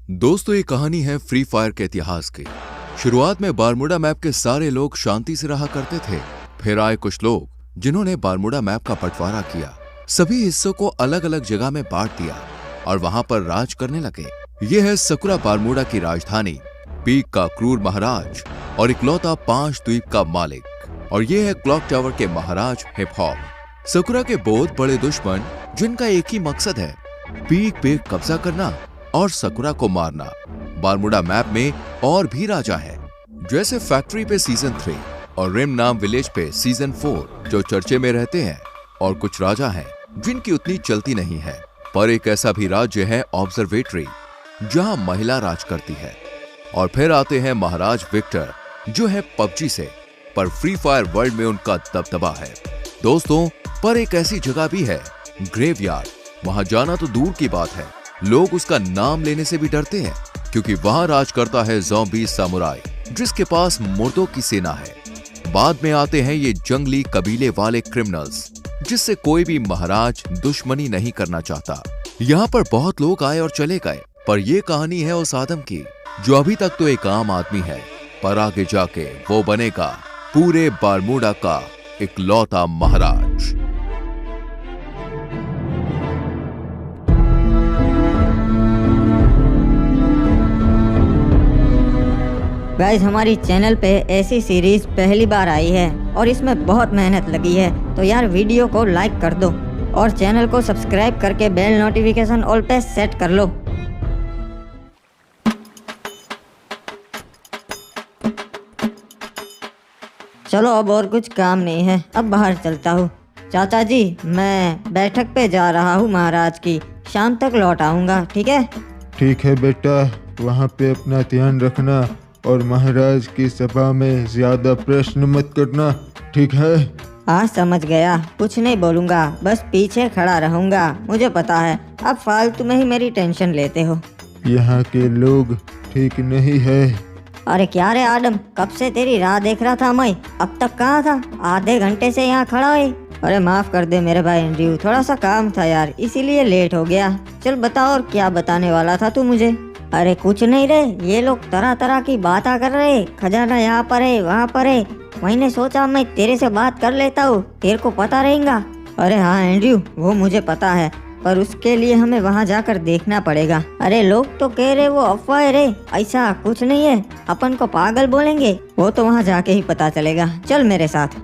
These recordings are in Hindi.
दोस्तों, ये कहानी है फ्री फायर के इतिहास की। शुरुआत में बारमूडा मैप के सारे लोग शांति से रहा करते थे। फिर आए कुछ लोग जिन्होंने बारमूडा मैप का बंटवारा किया, सभी हिस्सों को अलग अलग जगह में बांट दिया और वहां पर राज करने लगे। ये है सकुरा बारमूडा की राजधानी, पीक का क्रूर महाराज और इकलौता 5 द्वीप का मालिक। और ये है क्लॉक टावर के महाराज हिप हॉप। सकुरा के बहुत बड़े दुश्मन जिनका एक ही मकसद है, पीक पे कब्जा करना और सकुरा को मारना। बारमूडा मैप में और भी राजा है, जैसे फैक्ट्री पे सीजन 3 और रिम नाम विलेज पे सीजन 4 जो चर्चे में रहते हैं। और कुछ राजा हैं जिनकी उतनी चलती नहीं है। पर एक ऐसा भी राज्य है ऑब्जर्वेटरी, जहां महिला राज करती है। और फिर आते हैं महाराज विक्टर, जो है पबजी से, पर फ्री फायर वर्ल्ड में उनका दबदबा है। दोस्तों, पर एक ऐसी जगह भी है, ग्रेवयार्ड। वहां जाना तो दूर की बात है, लोग उसका नाम लेने से भी डरते हैं, क्योंकि वहां राज करता है ज़ॉम्बी सामुराई, जिसके पास मुर्दों की सेना है। बाद में आते हैं ये जंगली कबीले वाले क्रिमिनल्स, जिससे कोई भी महाराज दुश्मनी नहीं करना चाहता। यहाँ पर बहुत लोग आए और चले गए, पर ये कहानी है उस आदम की जो अभी तक तो एक आम आदमी है, पर आगे जाके वो बनेगा पूरे बारमूडा का इकलौता महाराज। गाइस, हमारी चैनल पे ऐसी सीरीज पहली बार आई है और इसमें बहुत मेहनत लगी है, तो यार वीडियो को लाइक कर दो और चैनल को सब्सक्राइब करके बेल नोटिफिकेशन ऑल पे सेट कर लो। चलो, अब और कुछ काम नहीं है, अब बाहर चलता हूँ। चाचा जी, मैं बैठक पे जा रहा हूँ महाराज की, शाम तक लौट आऊँगा, ठीक है? ठीक है बेटा, वहाँ पे अपना ध्यान रखना और महाराज की सभा में ज्यादा प्रश्न मत करना, ठीक है? हाँ, समझ गया, कुछ नहीं बोलूँगा, बस पीछे खड़ा रहूँगा। मुझे पता है अब फालतू में ही मेरी टेंशन लेते हो। यहाँ के लोग ठीक नहीं है। अरे क्या रे आदम, कब से तेरी राह देख रहा था मैं, अब तक कहाँ था? आधे घंटे से यहाँ खड़ा है। अरे माफ कर दे मेरे भाई एंड्रयू, थोड़ा सा काम था यार, इसीलिए लेट हो गया। चल बता, और क्या बताने वाला था तू मुझे? अरे कुछ नहीं रे, ये लोग तरह तरह की बातें कर रहे, खजाना यहाँ पर है वहाँ पर है। मैंने सोचा मैं तेरे से बात कर लेता हूँ, तेरे को पता रहेगा। अरे हाँ एंड्रयू, वो मुझे पता है, पर उसके लिए हमें वहाँ जाकर देखना पड़ेगा। अरे लोग तो कह रहे वो अफवाह है रे, ऐसा कुछ नहीं है, अपन को पागल बोलेंगे, वो तो वहाँ जाके ही पता चलेगा। चल मेरे साथ।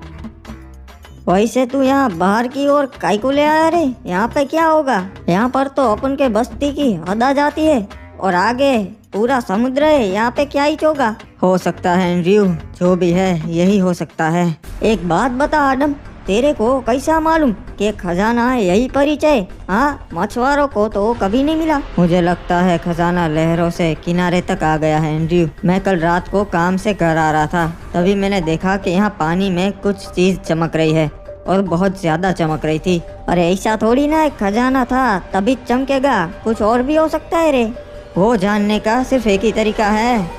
वैसे तू यहाँ बाहर की ओर काहे को ले आया रे? यहाँ पे क्या होगा? यहाँ पर तो अपन के बस्ती की हद आ जाती है और आगे पूरा समुद्र है, यहाँ पे क्या ही होगा? हो सकता है एंड्रयू, जो भी है यही हो सकता है। एक बात बता आदम, तेरे को कैसा मालूम कि खजाना है यही परिचय? हाँ, मछुआरों को तो कभी नहीं मिला। मुझे लगता है खजाना लहरों से किनारे तक आ गया है एंड्रयू। मैं कल रात को काम से घर आ रहा था, तभी मैंने देखा कि यहाँ पानी में कुछ चीज चमक रही है और बहुत ज्यादा चमक रही थी। अरे ऐसा थोड़ी ना एक खजाना था तभी चमकेगा, कुछ और भी हो सकता है रे। वो जानने का सिर्फ एक ही तरीका है।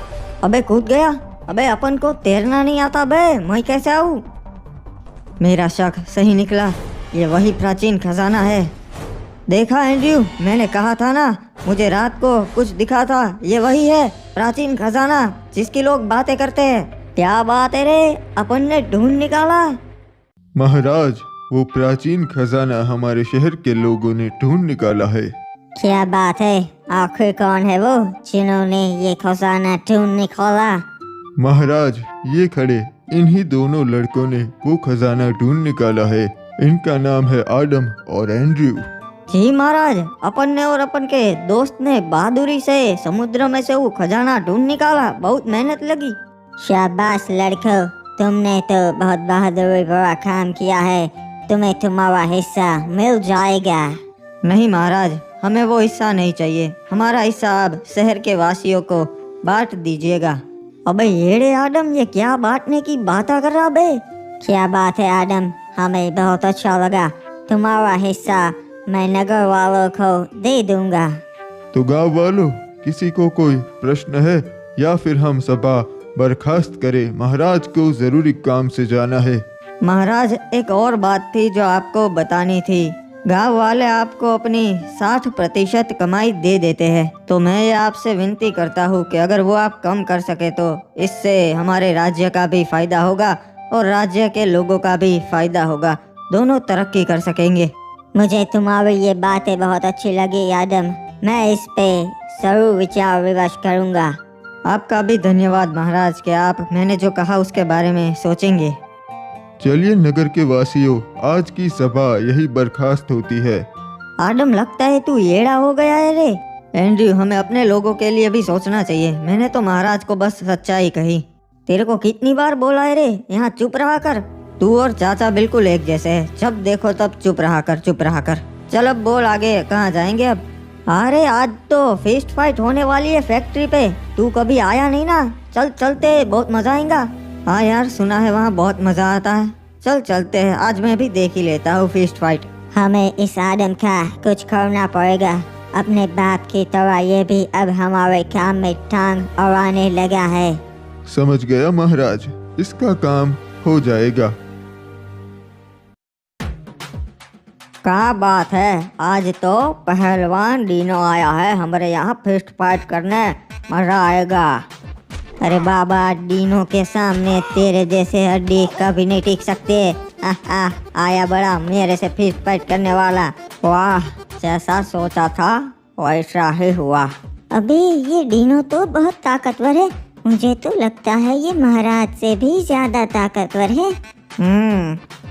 अबे कूद गया। अबे अपन को तैरना नहीं आता बे, मैं कैसे आऊँ? मेरा शक सही निकला, ये वही प्राचीन खजाना है। देखा एंड्रयू, मैंने कहा था ना, मुझे रात को कुछ दिखा था, ये वही है प्राचीन खजाना जिसकी लोग बातें करते हैं। क्या बात है रे, अपन ने ढूंढ निकाला। महाराज, वो प्राचीन खजाना हमारे शहर के लोगों ने ढूंढ निकाला है। क्या बात है? आखिर कौन है वो जिन्होंने ये खजाना ढूंढ निकाला? महाराज, ये खड़े इन्हीं दोनों लड़कों ने वो खजाना ढूंढ निकाला है। इनका नाम है आदम और एंड्रयू। जी महाराज, अपन ने और अपन के दोस्त ने बहादुरी से समुद्र में से वो खजाना ढूंढ निकाला, बहुत मेहनत लगी। शाबाश लड़कों, तुमने तो बहुत बहादुरी भरा काम किया है, तुम्हें तुम्हारा हिस्सा मिल जाएगा। नहीं महाराज, हमें वो हिस्सा नहीं चाहिए, हमारा हिस्सा अब शहर के वासियों को बांट दीजिएगा। अबे येड़े आदम, ये क्या बांटने की बात कर रहा बे? क्या बात है आदम, हमें बहुत अच्छा लगा, तुम्हारा हिस्सा मैं नगर वालों को दे दूंगा। तो गांव वालों, किसी को कोई प्रश्न है या फिर हम सभा बर्खास्त करें? महाराज को जरूरी काम से जाना है। महाराज, एक और बात थी जो आपको बतानी थी। गांव वाले आपको अपनी 60% कमाई दे देते हैं, तो मैं ये आपसे विनती करता हूँ कि अगर वो आप कम कर सके तो इससे हमारे राज्य का भी फायदा होगा और राज्य के लोगों का भी फायदा होगा, दोनों तरक्की कर सकेंगे। मुझे तुम्हारी ये बातें बहुत अच्छी लगी आदम। मैं इस पे जरूर विचार विमर्श करूँगा। आपका भी धन्यवाद महाराज कि आप मैंने जो कहा उसके बारे में सोचेंगे। चलिए नगर के वासियों, आज की सभा यही बर्खास्त होती है। आदम, लगता है तू येड़ा हो गया है रे। एंड्रयू, हमें अपने लोगों के लिए भी सोचना चाहिए। मैंने तो महाराज को बस सच्चाई कही। तेरे को कितनी बार बोला है रे, यहाँ चुप रहा कर। तू और चाचा बिल्कुल एक जैसे है, जब देखो तब चुप रहा कर, चुप रहा कर। चल अब बोल आगे, कहाँ जाएंगे अब? अरे आज तो फिस्ट फाइट होने वाली है फैक्ट्री पे, तू कभी आया नहीं ना। चल चलते, बहुत मजा आएगा। हाँ यार, सुना है वहाँ बहुत मजा आता है। चल चलते हैं, आज मैं भी देख ही लेता हूँ फिस्ट फाइट। हमें इस आदम का कुछ करना पड़ेगा। अपने बाप की तरह ये भी अब हमारे काम में टांग अड़ाने लगा है। समझ गया महाराज, इसका काम हो जाएगा। क्या बात है, आज तो पहलवान डीनो आया है हमारे यहाँ फिस्ट फाइट करने, मजा आएगा। अरे बाबा, डीनो के सामने तेरे जैसे हड्डी कभी नहीं टिक सकते। आया बड़ा मेरे से फिस्ट फाइट करने वाला। वाह, जैसा सोचा था वैसा ही हुआ। अबे ये डीनो तो बहुत ताकतवर है। मुझे तो लगता है ये महाराज से भी ज्यादा ताकतवर है।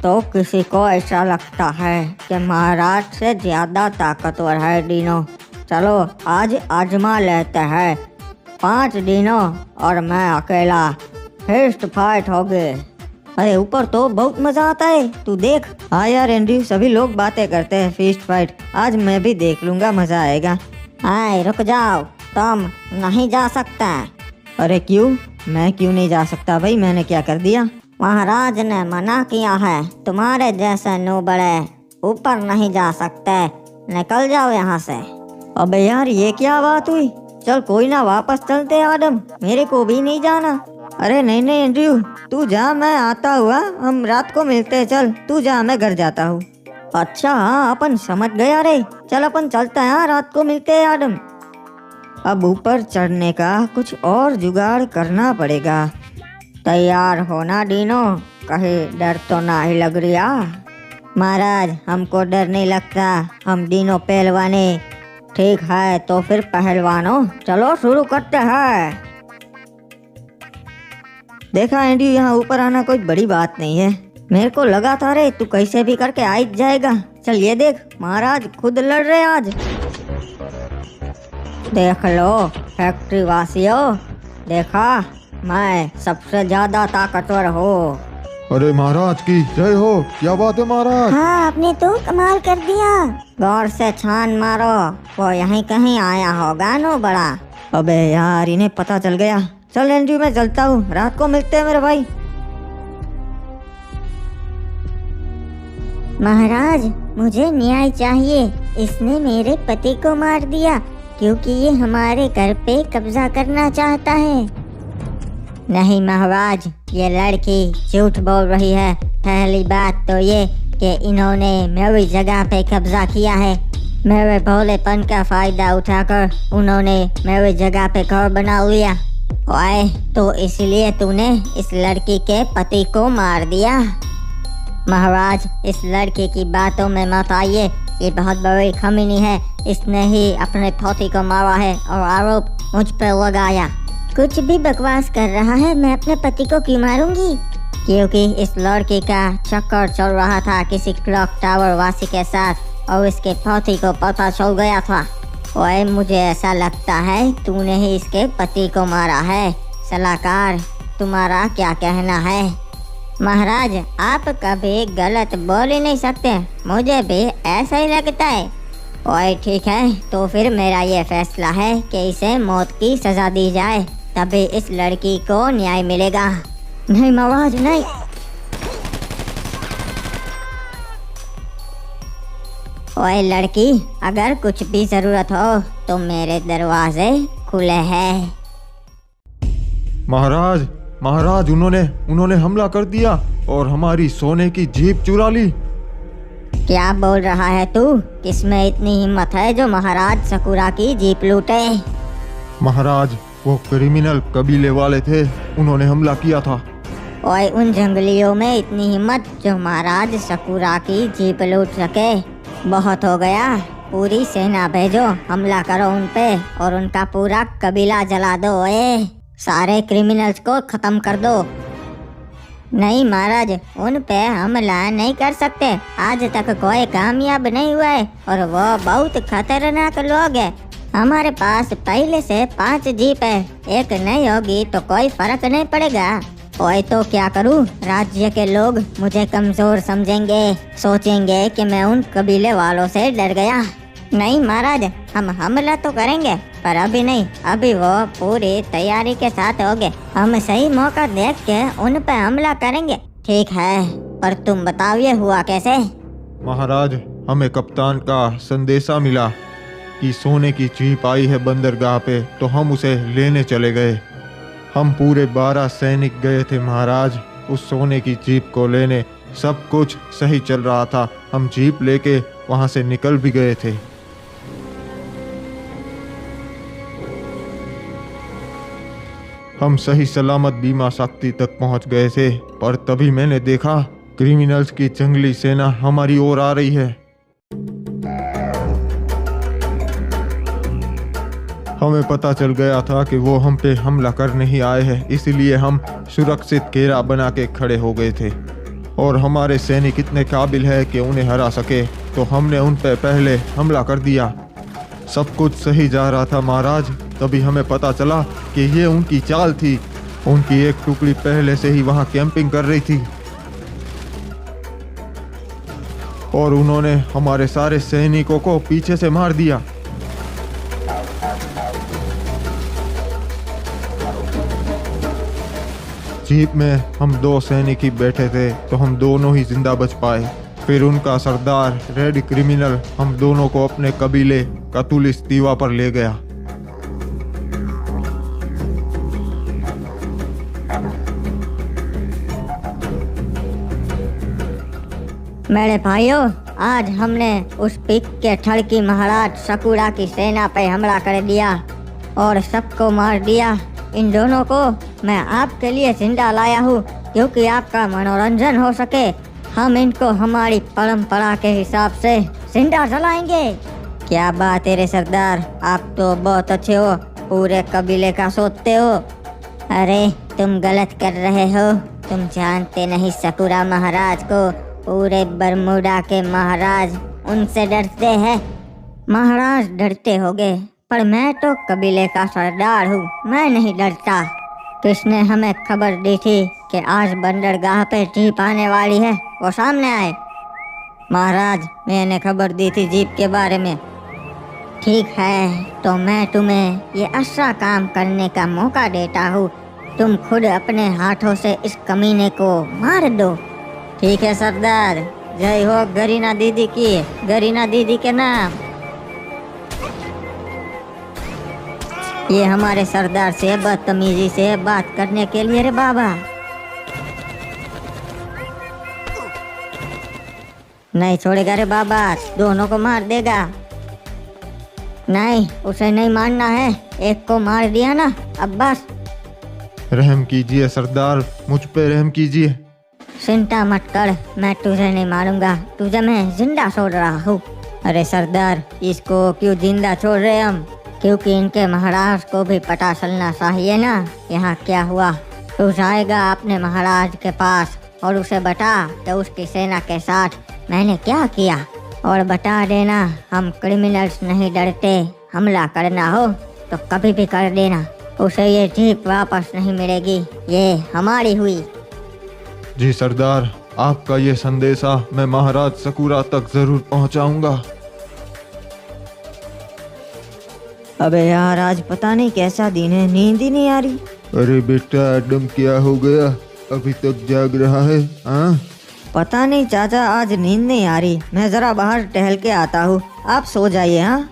तो किसी को ऐसा लगता है कि महाराज से ज्यादा ताकतवर है डीनो। चलो आज आजमा लेते हैं। 5 डीनो और मैं अकेला, फिस्ट फाइट हो गए। अरे ऊपर तो बहुत मजा आता है, तू देख। हाँ यार एंड्रयू, सभी लोग बातें करते हैं फिस्ट फाइट, आज मैं भी देख लूंगा, मजा आएगा। हाय रुक जाओ, तुम नहीं जा सकता। अरे क्यों? मैं क्यों नहीं जा सकता भाई, मैंने क्या कर दिया? महाराज ने मना किया है, तुम्हारे जैसे नूबड़े ऊपर नहीं जा सकते। निकल जाओ यहाँ से। अबे यार, ये क्या बात हुई? चल कोई ना, वापस चलते हैं आदम, मेरे को भी नहीं जाना। अरे नहीं नहीं एंड्रयू, तू जा, मैं आता हुआ, हम रात को मिलते हैं। चल तू जा, मैं घर जाता हूँ। अच्छा हाँ, अपन समझ गया रे। चल अपन चलते हैं, रात को मिलते हैं आदम। अब ऊपर चढ़ने का कुछ और जुगाड़ करना पड़ेगा। तैयार होना डीनो, कहीं डर तो ना ही लग रहा? महाराज, हमको डर नहीं लगता, हम डीनो पहलवाने। ठीक है तो फिर पहलवानों, चलो शुरू करते हैं। देखा एंड्रयू, यहाँ ऊपर आना कोई बड़ी बात नहीं है। मेरे को लगा था रे तू कैसे भी करके आ ही जाएगा। चल ये देख, महाराज खुद लड़ रहे आज। देख लो फैक्ट्री वासियों, देखा मैं सबसे ज्यादा ताकतवर हूँ। अरे महाराज की जय हो, क्या बात है महाराज। हाँ, आपने तो कमाल कर दिया। गौर से छान मारो, वो यहीं कहीं आया होगा नो बड़ा। अबे यार, इन्हें पता चल गया। चल एंड्रयू, मैं चलता हूँ, रात को मिलते हैं मेरे भाई। महाराज, मुझे न्याय चाहिए। इसने मेरे पति को मार दिया क्योंकि ये हमारे घर पे कब्जा करना चाहता है। नहीं महाराज, ये लड़की झूठ बोल रही है। पहली बात तो ये कि इन्होंने मेरी जगह पे कब्जा किया है। मेरे भोलेपन का फायदा उठाकर उन्होंने मेरी जगह पे घर बना लिया। ओए, तो इसलिए तूने इस लड़की के पति को मार दिया? महाराज, इस लड़के की बातों में मत आइए, ये बहुत बड़ी खमीनी है। इसने ही अपने पति को मारा है और आरोप मुझ पर लगाया। कुछ भी बकवास कर रहा है, मैं अपने पति को क्यों मारूंगी? क्योंकि इस लड़के का चक्कर चल रहा था किसी क्लॉक टावर वासी के साथ और इसके पति को पता चल गया था। ओए, मुझे ऐसा लगता है तूने ही इसके पति को मारा है। सलाहकार, तुम्हारा क्या कहना है? महाराज, आप कभी गलत बोल ही नहीं सकते, मुझे भी ऐसा ही लगता है। ओए ठीक है, तो फिर मेरा ये फैसला है कि इसे मौत की सजा दी जाए, तभी इस लड़की को न्याय मिलेगा। नहीं महाराज, नहीं। ओए लड़की, अगर कुछ भी जरूरत हो तो मेरे दरवाजे खुले हैं। महाराज, उन्होंने हमला कर दिया और हमारी सोने की जीप चुरा ली। क्या बोल रहा है तू? किसमें इतनी हिम्मत है जो महाराज सकुरा की जीप लूटे? महाराज, वो क्रिमिनल कबीले वाले थे, उन्होंने हमला किया था। ओए, उन जंगलियों में इतनी हिम्मत जो महाराज सकुरा की जीप लूट सके? बहुत हो गया। पूरी सेना भेजो, हमला करो उन पे और उनका पूरा कबीला जला दो। ओए, सारे क्रिमिनल्स को खत्म कर दो। नहीं महाराज, उन पे हमला नहीं कर सकते। आज तक कोई कामयाब नहीं हुआ है और वो बहुत खतरनाक लोग हैं। हमारे पास पहले से 5 जीप है, एक नहीं होगी तो कोई फर्क नहीं पड़ेगा। ओए, तो क्या करूं? राज्य के लोग मुझे कमजोर समझेंगे, सोचेंगे कि मैं उन कबीले वालों से डर गया। नहीं महाराज, हम हमला तो करेंगे पर अभी नहीं, अभी वो पूरी तैयारी के साथ होंगे। हम सही मौका देख के उन पे हमला करेंगे। ठीक है, पर तुम बताओ ये हुआ कैसे? महाराज, हमें कप्तान का संदेशा मिला कि सोने की जीप आई है बंदरगाह पे, तो हम उसे लेने चले गए। हम पूरे 12 सैनिक गए थे महाराज उस सोने की जीप को लेने। सब कुछ सही चल रहा था, हम जीप लेके वहां से निकल भी गए थे। हम सही सलामत बीमा शक्ति तक पहुंच गए थे, पर तभी मैंने देखा क्रिमिनल्स की जंगली सेना हमारी ओर आ रही है। हमें पता चल गया था कि वो हम पे हमला करने ही आए हैं, इसलिए हम सुरक्षित घेरा बना के खड़े हो गए थे। और हमारे सैनिक इतने काबिल है कि उन्हें हरा सके, तो हमने उन पे पहले हमला कर दिया। सब कुछ सही जा रहा था महाराज, तभी हमें पता चला कि ये उनकी चाल थी। उनकी एक टुकड़ी पहले से ही वहां कैंपिंग कर रही थी और उन्होंने हमारे सारे सैनिकों को पीछे से मार दिया। जीप में हम 2 सैनिक ही बैठे थे, तो हम दोनों ही जिंदा बच पाए। फिर उनका सरदार रेड क्रिमिनल हम दोनों को अपने कबीले कतुलिस दीवा पर ले गया। मेरे भाइयों, आज हमने उस पिक के ठड़की महाराज सकुरा की सेना पे हमला कर दिया और सबको मार दिया। इन दोनों को मैं आपके लिए जिंदा लाया हूँ क्योंकि आपका मनोरंजन हो सके। हम इनको हमारी परंपरा के हिसाब से जिंदा जलाएंगे। क्या बात है रे सरदार, आप तो बहुत अच्छे हो, पूरे कबीले का सोचते हो। अरे तुम गलत कर रहे हो, तुम जानते नहीं सकुरा महाराज को। पूरे बरमूडा के महाराज उनसे डरते हैं। महाराज डरते होंगे, पर मैं तो कबीले का सरदार हूँ, मैं नहीं डरता। किसने हमें खबर दी थी कि आज बंदरगाह पे जीप आने वाली है? वो सामने आए। महाराज, मैंने खबर दी थी जीप के बारे में। ठीक है, तो मैं तुम्हें ये अच्छा काम करने का मौका देता हूँ। तुम खुद अपने हाथों से इस कमीने को मार दो। ठीक है सरदार, जय हो गरीना दीदी की, गरीना दीदी के नाम। ये हमारे सरदार से बदतमीजी से बात करने के लिए रे बाबा। नहीं छोड़ेगा रे बाबा, दोनों को मार देगा। नहीं, उसे नहीं मारना है, एक को मार दिया ना, अब बस। रहम कीजिए सरदार, मुझ पे रहम कीजिए। चिंता मत कर, मैं तुझे नहीं मारूंगा, तुझे मैं जिंदा छोड़ रहा हूँ। अरे सरदार, इसको क्यों जिंदा छोड़ रहे हम? क्योंकि इनके महाराज को भी पता चलना चाहिए ना यहाँ क्या हुआ। तू जाएगा अपने महाराज के पास और उसे बता कि उसकी सेना के साथ मैंने क्या किया, और बता देना हम क्रिमिनल्स नहीं डरते, हमला करना हो तो कभी भी कर देना। उसे ये जीप वापस नहीं मिलेगी, ये हमारी हुई। जी सरदार, आपका ये संदेशा मैं महाराज सकुरा तक जरूर पहुंचाऊंगा। अबे यार, आज पता नहीं कैसा दिन है, नींद ही नहीं आ रही। अरे बेटा एडम, क्या हो गया? अभी तक जाग रहा है? हाँ, पता नहीं चाचा, आज नींद नहीं आ रही। मैं जरा बाहर टहल के आता हूँ, आप सो जाइए। हाँ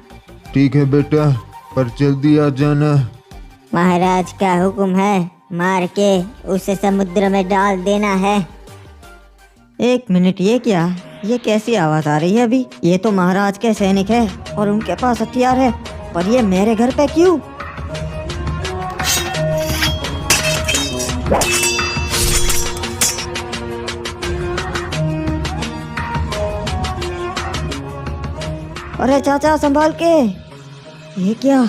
ठीक है बेटा, पर जल्दी आ जाना। महाराज का हुक्म है, मार के उसे समुद्र में डाल देना है। एक मिनट, ये क्या? ये कैसी आवाज आ रही है अभी? ये तो महाराज के सैनिक है और उनके पास हथियार है, पर ये मेरे घर पे क्यों? अरे चाचा संभाल के। ये क्या?